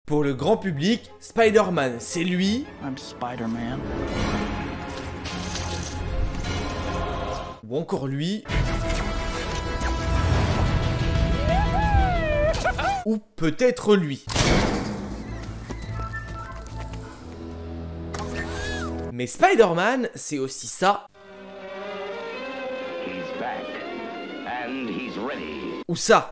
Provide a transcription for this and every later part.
Pour le grand public, Spider-Man, c'est lui. I'm Spider-Man. Ou encore lui. Ou peut-être lui. Mais Spider-Man, c'est aussi ça. He's back, and he's ready. Ou ça.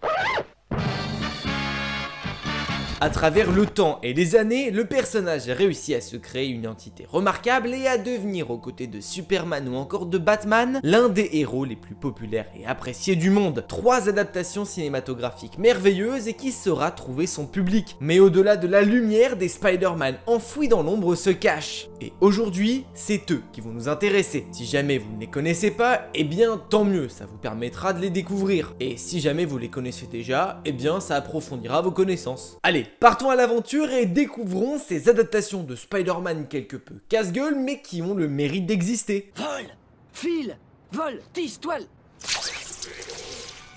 À travers le temps et les années, le personnage a réussi à se créer une entité remarquable et à devenir, aux côtés de Superman ou encore de Batman, l'un des héros les plus populaires et appréciés du monde. 3 adaptations cinématographiques merveilleuses et qui saura trouver son public. Mais au-delà de la lumière, des Spider-Man enfouis dans l'ombre se cachent. Et aujourd'hui, c'est eux qui vont nous intéresser. Si jamais vous ne les connaissez pas, eh bien tant mieux, ça vous permettra de les découvrir. Et si jamais vous les connaissez déjà, eh bien ça approfondira vos connaissances. Allez, partons à l'aventure et découvrons ces adaptations de Spider-Man quelque peu casse-gueule mais qui ont le mérite d'exister. Vol, file, vol, tisse, toile.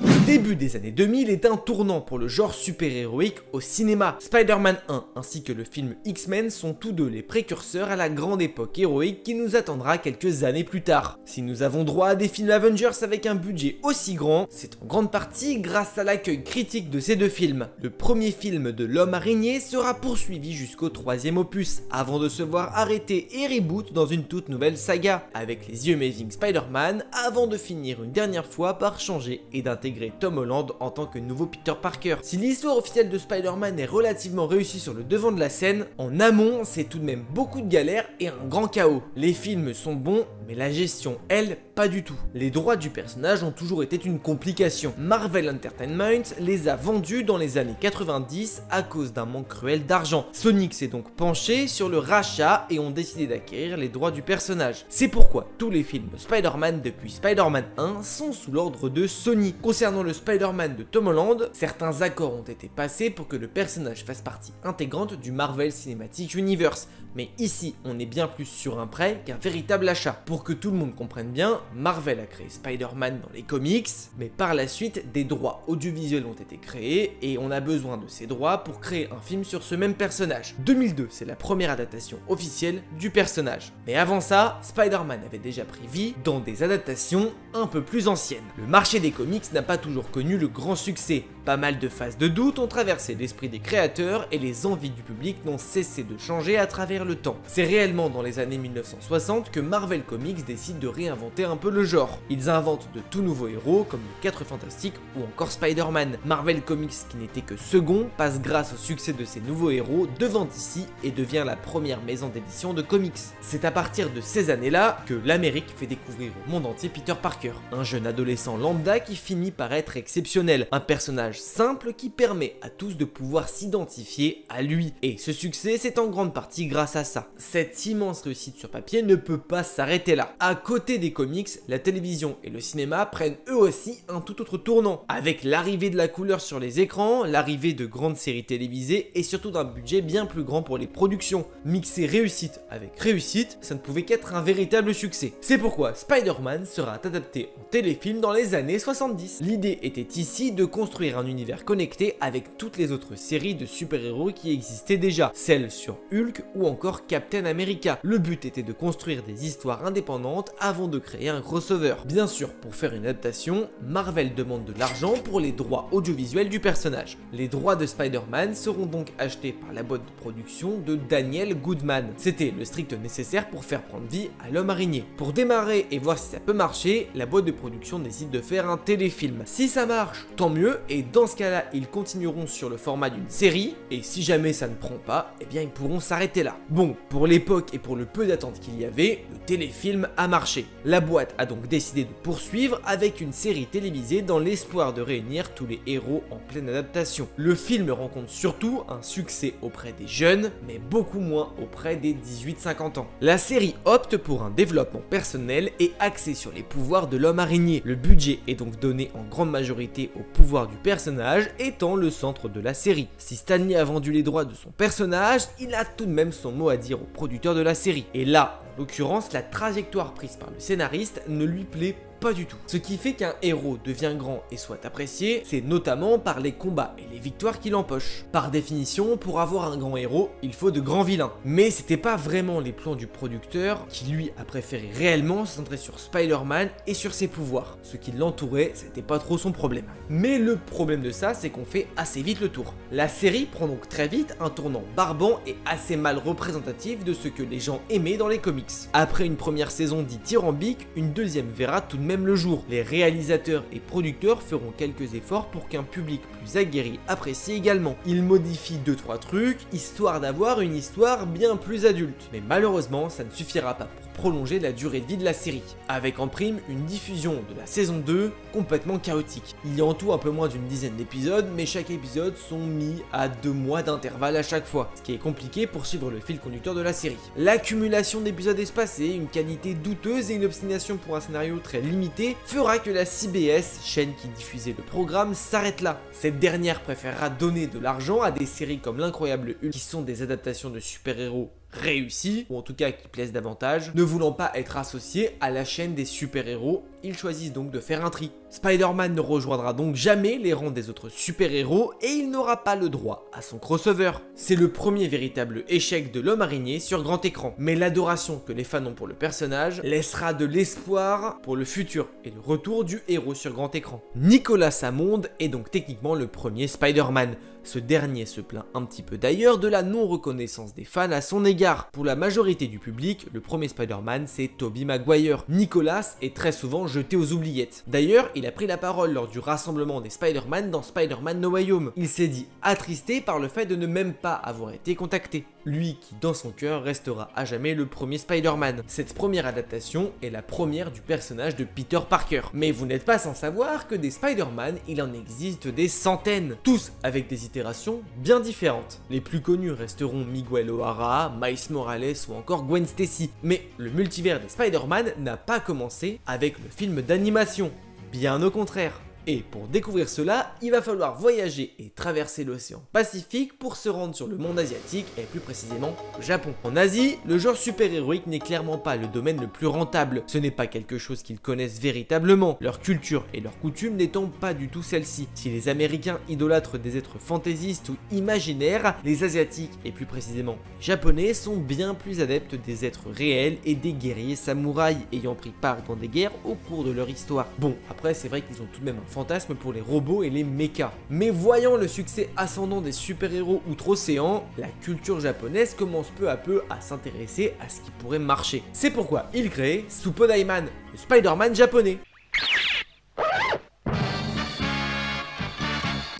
Le début des années 2000 est un tournant pour le genre super-héroïque au cinéma. Spider-Man 1 ainsi que le film X-Men sont tous deux les précurseurs à la grande époque héroïque qui nous attendra quelques années plus tard. Si nous avons droit à des films Avengers avec un budget aussi grand, c'est en grande partie grâce à l'accueil critique de ces deux films. Le premier film de l'homme araignée sera poursuivi jusqu'au 3e opus, avant de se voir arrêté et reboot dans une toute nouvelle saga, avec les The Amazing Spider-Man, avant de finir une dernière fois par changer et d'intégrer Tom Holland en tant que nouveau Peter Parker. Si l'histoire officielle de Spider-Man est relativement réussie sur le devant de la scène, en amont, c'est tout de même beaucoup de galères et un grand chaos. Les films sont bons, mais la gestion, elle, pas du tout. Les droits du personnage ont toujours été une complication. Marvel Entertainment les a vendus dans les années 90 à cause d'un manque cruel d'argent. Sony s'est donc penché sur le rachat et ont décidé d'acquérir les droits du personnage. C'est pourquoi tous les films Spider-Man depuis Spider-Man 1 sont sous l'ordre de Sony. Concernant le Spider-Man de Tom Holland, certains accords ont été passés pour que le personnage fasse partie intégrante du Marvel Cinematic Universe. Mais ici, on est bien plus sur un prêt qu'un véritable achat. Pour que tout le monde comprenne bien, Marvel a créé Spider-Man dans les comics, mais par la suite, des droits audiovisuels ont été créés et on a besoin de ces droits pour créer un film sur ce même personnage. 2002, c'est la première adaptation officielle du personnage. Mais avant ça, Spider-Man avait déjà pris vie dans des adaptations un peu plus anciennes. Le marché des comics n'a pas toujours connu le grand succès. Pas mal de phases de doute ont traversé l'esprit des créateurs et les envies du public n'ont cessé de changer à travers le temps. C'est réellement dans les années 1960 que Marvel Comics décide de réinventer un peu le genre. Ils inventent de tout nouveaux héros comme les 4 Fantastiques ou encore Spider-Man. Marvel Comics, qui n'était que second, passe grâce au succès de ces nouveaux héros devant DC et devient la première maison d'édition de comics. C'est à partir de ces années-là que l'Amérique fait découvrir au monde entier Peter Parker, un jeune adolescent lambda qui finit par être exceptionnel, un personnage simple qui permet à tous de pouvoir s'identifier à lui. Et ce succès, c'est en grande partie grâce à ça. Cette immense réussite sur papier ne peut pas s'arrêter là. À côté des comics, la télévision et le cinéma prennent eux aussi un tout autre tournant, avec l'arrivée de la couleur sur les écrans, l'arrivée de grandes séries télévisées et surtout d'un budget bien plus grand pour les productions. Mixer réussite avec réussite, ça ne pouvait qu'être un véritable succès. C'est pourquoi Spider-Man sera adapté en téléfilm dans les années 70. L'idée était ici de construire un univers connecté avec toutes les autres séries de super-héros qui existaient déjà, celles sur Hulk ou encore Captain America. Le but était de construire des histoires indépendantes avant de créer un crossover. Bien sûr, pour faire une adaptation, Marvel demande de l'argent pour les droits audiovisuels du personnage. Les droits de Spider-Man seront donc achetés par la boîte de production de Daniel Goodman. C'était le strict nécessaire pour faire prendre vie à l'homme araignée. Pour démarrer et voir si ça peut marcher, la boîte de production décide de faire un téléfilm. Si ça marche, tant mieux, et dans ce cas-là, ils continueront sur le format d'une série, et si jamais ça ne prend pas, eh bien ils pourront s'arrêter là. Bon, pour l'époque et pour le peu d'attente qu'il y avait, le téléfilm a marché. La boîte a donc décidé de poursuivre avec une série télévisée dans l'espoir de réunir tous les héros en pleine adaptation. Le film rencontre surtout un succès auprès des jeunes, mais beaucoup moins auprès des 18-50 ans. La série opte pour un développement personnel et axé sur les pouvoirs de l'homme araignée. Le budget est donc donné en grande majorité au pouvoir du personnage, étant le centre de la série. Si Stan Lee a vendu les droits de son personnage, il a tout de même son mot à dire au producteur de la série. Et là, en l'occurrence, la trajectoire prise par le scénariste ne lui plaît pas du tout. Ce qui fait qu'un héros devient grand et soit apprécié, c'est notamment par les combats et les victoires qu'il empoche. Par définition, pour avoir un grand héros, il faut de grands vilains. Mais c'était pas vraiment les plans du producteur, qui lui a préféré réellement se centrer sur Spider-Man et sur ses pouvoirs. Ce qui l'entourait, c'était pas trop son problème. Mais le problème de ça, c'est qu'on fait assez vite le tour. La série prend donc très vite un tournant barbant et assez mal représentatif de ce que les gens aimaient dans les comics. Après une première saison dithyrambique, une deuxième verra tout de même le jour. Les réalisateurs et producteurs feront quelques efforts pour qu'un public plus aguerri apprécie également. Ils modifient 2-3 trucs, histoire d'avoir une histoire bien plus adulte. Mais malheureusement, ça ne suffira pas pour prolonger la durée de vie de la série, avec en prime une diffusion de la saison 2 complètement chaotique. Il y a en tout un peu moins d'une dizaine d'épisodes, mais chaque épisode sont mis à 2 mois d'intervalle à chaque fois, ce qui est compliqué pour suivre le fil conducteur de la série. L'accumulation d'épisodes espacés, une qualité douteuse et une obstination pour un scénario très limité fera que la CBS, chaîne qui diffusait le programme, s'arrête là. Cette dernière préférera donner de l'argent à des séries comme l'Incroyable Hulk, qui sont des adaptations de super-héros réussis, ou en tout cas qui plaisent davantage, ne voulant pas être associés à la chaîne des super-héros, ils choisissent donc de faire un tri. Spider-Man ne rejoindra donc jamais les rangs des autres super-héros et il n'aura pas le droit à son crossover. C'est le premier véritable échec de l'homme araignée sur grand écran, mais l'adoration que les fans ont pour le personnage laissera de l'espoir pour le futur et le retour du héros sur grand écran. Nicolas Hammond est donc techniquement le premier Spider-Man. Ce dernier se plaint un petit peu d'ailleurs de la non-reconnaissance des fans à son égard. Pour la majorité du public, le premier Spider-Man c'est Tobey Maguire. Nicolas est très souvent jeté aux oubliettes. D'ailleurs, il a pris la parole lors du rassemblement des Spider-Man dans Spider-Man No Way Home. Il s'est dit attristé par le fait de ne même pas avoir été contacté. Lui qui, dans son cœur, restera à jamais le premier Spider-Man. Cette première adaptation est la première du personnage de Peter Parker. Mais vous n'êtes pas sans savoir que des Spider-Man, il en existe des centaines, tous avec des itérations bien différentes. Les plus connus resteront Miguel O'Hara, Miles Morales ou encore Gwen Stacy. Mais le multivers des Spider-Man n'a pas commencé avec le film d'animation, bien au contraire. Et pour découvrir cela, il va falloir voyager et traverser l'océan Pacifique pour se rendre sur le monde asiatique et plus précisément au Japon. En Asie, le genre super-héroïque n'est clairement pas le domaine le plus rentable. Ce n'est pas quelque chose qu'ils connaissent véritablement, leur culture et leurs coutumes n'étant pas du tout celle-ci. Si les Américains idolâtrent des êtres fantaisistes ou imaginaires, les Asiatiques et plus précisément les Japonais sont bien plus adeptes des êtres réels et des guerriers samouraïs ayant pris part dans des guerres au cours de leur histoire. Bon, après c'est vrai qu'ils ont tout de même un fantasme pour les robots et les mechas. Mais voyant le succès ascendant des super-héros outre-océan, la culture japonaise commence peu à peu à s'intéresser à ce qui pourrait marcher. C'est pourquoi il crée Suppodaiman, le Spider-Man japonais.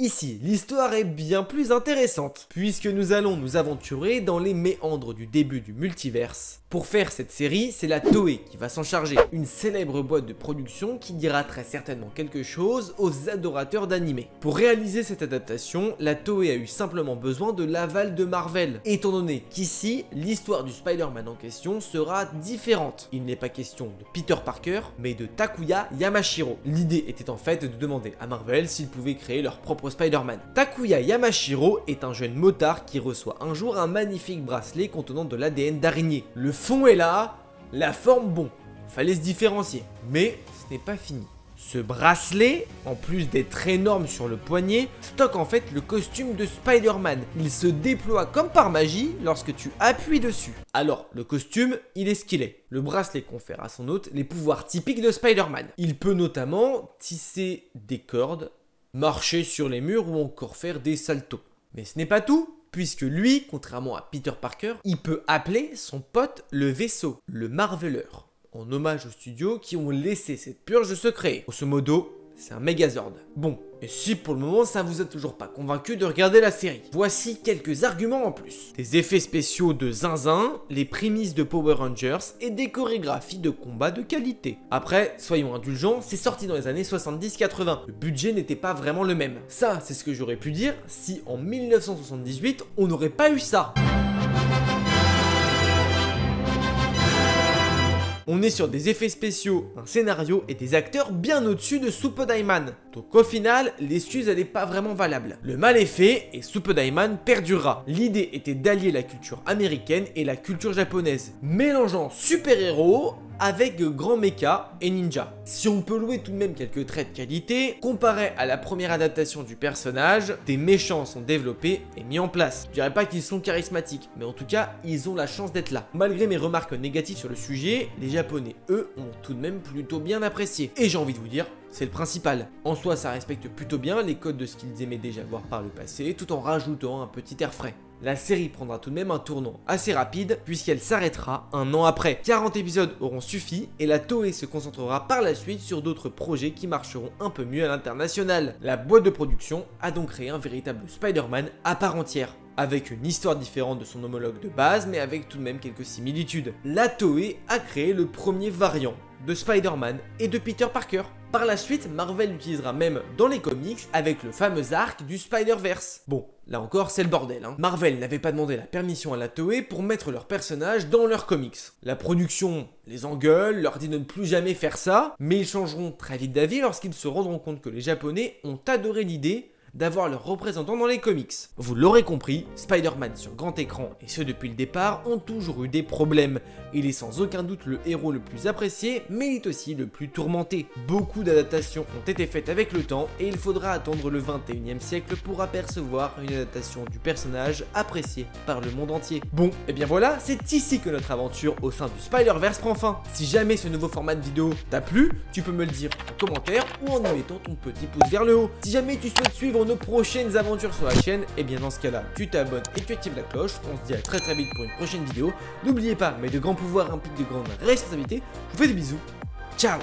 Ici, l'histoire est bien plus intéressante, puisque nous allons nous aventurer dans les méandres du début du multiverse. Pour faire cette série, c'est la Toei qui va s'en charger, une célèbre boîte de production qui dira très certainement quelque chose aux adorateurs d'anime. Pour réaliser cette adaptation, la Toei a eu simplement besoin de l'aval de Marvel, étant donné qu'ici, l'histoire du Spider-Man en question sera différente. Il n'est pas question de Peter Parker, mais de Takuya Yamashiro. L'idée était en fait de demander à Marvel s'ils pouvaient créer leur propre Spider-Man. Takuya Yamashiro est un jeune motard qui reçoit un jour un magnifique bracelet contenant de l'ADN d'araignée. Le fond est là, la forme bon, fallait se différencier, mais ce n'est pas fini. Ce bracelet, en plus d'être énorme sur le poignet, stocke en fait le costume de Spider-Man. Il se déploie comme par magie lorsque tu appuies dessus. Alors, le costume, il est ce qu'il est. Le bracelet confère à son hôte les pouvoirs typiques de Spider-Man. Il peut notamment tisser des cordes, marcher sur les murs ou encore faire des saltos. Mais ce n'est pas tout, puisque lui, contrairement à Peter Parker, il peut appeler son pote le vaisseau, le Marveleur, en hommage aux studios qui ont laissé cette purge se créer. Grosso modo, c'est un Megazord. Bon, et si pour le moment ça vous a toujours pas convaincu de regarder la série, voici quelques arguments en plus. Des effets spéciaux de zinzin, les prémices de Power Rangers et des chorégraphies de combat de qualité. Après, soyons indulgents, c'est sorti dans les années 70-80, le budget n'était pas vraiment le même. Ça, c'est ce que j'aurais pu dire si en 1978, on n'aurait pas eu ça. On est sur des effets spéciaux, un scénario et des acteurs bien au-dessus de Suppodaiman. Donc au final, l'excuse elle n'est pas vraiment valable. Le mal est fait et Suppodaiman perdurera. L'idée était d'allier la culture américaine et la culture japonaise, mélangeant super-héros avec grand mecha et ninja. Si on peut louer tout de même quelques traits de qualité, comparé à la première adaptation du personnage, des méchants sont développés et mis en place. Je dirais pas qu'ils sont charismatiques, mais en tout cas, ils ont la chance d'être là. Malgré mes remarques négatives sur le sujet, les Japonais, eux, ont tout de même plutôt bien apprécié. Et j'ai envie de vous dire, c'est le principal. En soi, ça respecte plutôt bien les codes de ce qu'ils aimaient déjà voir par le passé, tout en rajoutant un petit air frais. La série prendra tout de même un tournant assez rapide puisqu'elle s'arrêtera un an après. 40 épisodes auront suffi et la Toei se concentrera par la suite sur d'autres projets qui marcheront un peu mieux à l'international. La boîte de production a donc créé un véritable Spider-Man à part entière, avec une histoire différente de son homologue de base mais avec tout de même quelques similitudes. La Toei a créé le premier variant de Spider-Man et de Peter Parker. Par la suite, Marvel l'utilisera même dans les comics avec le fameux arc du Spider-Verse. Bon, là encore, c'est le bordel, hein. Marvel n'avait pas demandé la permission à la Toei pour mettre leurs personnages dans leurs comics. La production les engueule, leur dit de ne plus jamais faire ça, mais ils changeront très vite d'avis lorsqu'ils se rendront compte que les Japonais ont adoré l'idée d'avoir leurs représentants dans les comics. Vous l'aurez compris, Spider-Man sur grand écran, et ce depuis le départ, ont toujours eu des problèmes. Il est sans aucun doute le héros le plus apprécié, mais il est aussi le plus tourmenté. Beaucoup d'adaptations ont été faites avec le temps, et il faudra attendre le 21e siècle pour apercevoir une adaptation du personnage apprécié par le monde entier. Bon, et bien voilà, c'est ici que notre aventure au sein du Spider-Verse prend fin. Si jamais ce nouveau format de vidéo t'a plu, tu peux me le dire en commentaire ou en y mettant ton petit pouce vers le haut. Si jamais tu souhaites suivre nos prochaines aventures sur la chaîne, et bien dans ce cas là tu t'abonnes et tu actives la cloche. On se dit à très vite pour une prochaine vidéo. N'oubliez pas, mais de grands pouvoirs impliquent de grandes responsabilités. Je vous fais des bisous, ciao.